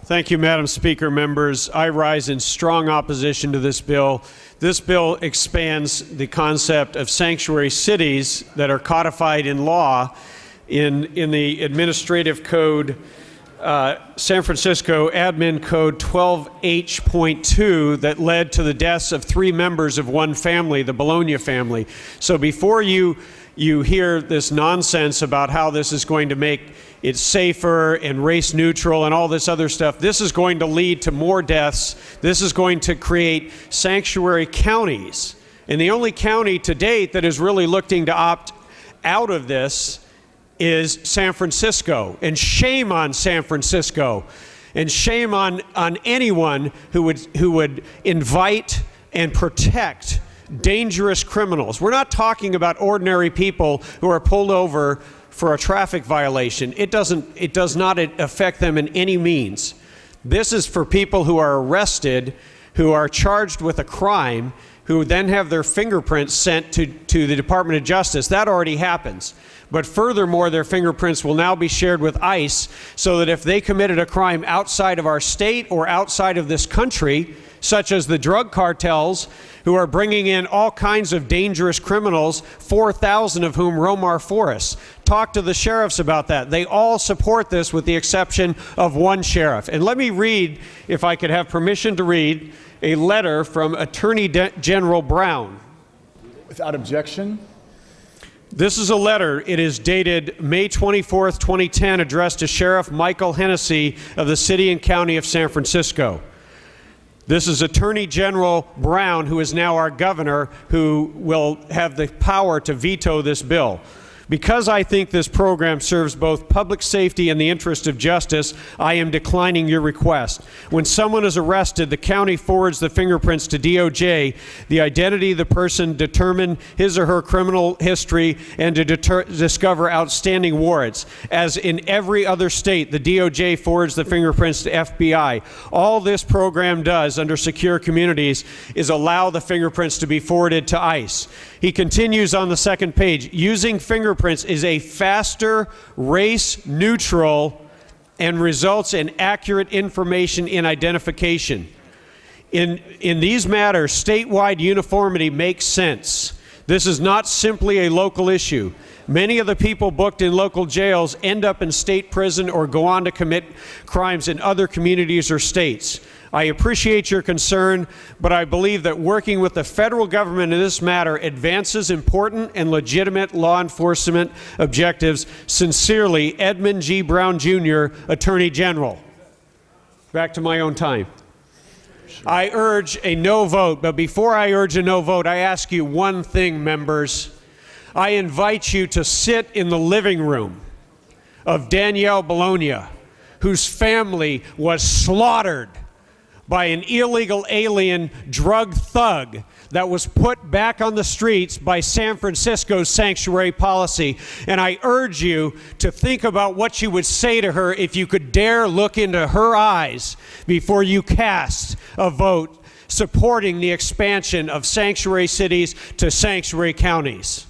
Thank you, Madam Speaker. Members, I rise in strong opposition to this bill. This bill expands the concept of sanctuary cities that are codified in law in the Administrative Code, San Francisco Admin Code 12H.2, that led to the deaths of 3 members of one family, the Bologna family. So before you hear this nonsense about how this is going to make it safer and race neutral and all this other stuff, this is going to lead to more deaths. This is going to create sanctuary counties. And the only county to date that is really looking to opt out of this is San Francisco. And shame on San Francisco. And shame on anyone who would invite and protect dangerous criminals. We're not talking about ordinary people who are pulled over for a traffic violation. It does not affect them in any means. This is for people who are arrested, who are charged with a crime, who then have their fingerprints sent to the Department of Justice. That already happens. But furthermore, their fingerprints will now be shared with ICE, so that if they committed a crime outside of our state or outside of this country, such as the drug cartels, who are bringing in all kinds of dangerous criminals, 4,000 of whom roam our forests. Talk to the sheriffs about that. They all support this with the exception of one sheriff. And let me read, if I could have permission to read, a letter from Attorney General Brown. Without objection. This is a letter. It is dated May 24th, 2010, addressed to Sheriff Michael Hennessy of the City and County of San Francisco. This is Attorney General Brown, who is now our governor, who will have the power to veto this bill. Because I think this program serves both public safety and the interest of justice, I am declining your request. When someone is arrested, the county forwards the fingerprints to DOJ, the identity of the person, determine his or her criminal history, and to discover outstanding warrants. As in every other state, the DOJ forwards the fingerprints to FBI. All this program does under secure communities is allow the fingerprints to be forwarded to ICE. He continues on the second page, using fingerprints is a faster, race-neutral, and results in accurate information in identification. In these matters, statewide uniformity makes sense. This is not simply a local issue. Many of the people booked in local jails end up in state prison or go on to commit crimes in other communities or states. I appreciate your concern, but I believe that working with the federal government in this matter advances important and legitimate law enforcement objectives. Sincerely, Edmund G. Brown, Jr., Attorney General. Back to my own time. I urge a no vote, but before I urge a no vote, I ask you one thing, members. I invite you to sit in the living room of Danielle Bologna, whose family was slaughtered by an illegal alien drug thug that was put back on the streets by San Francisco's sanctuary policy. And I urge you to think about what you would say to her if you could dare look into her eyes before you cast a vote supporting the expansion of sanctuary cities to sanctuary counties.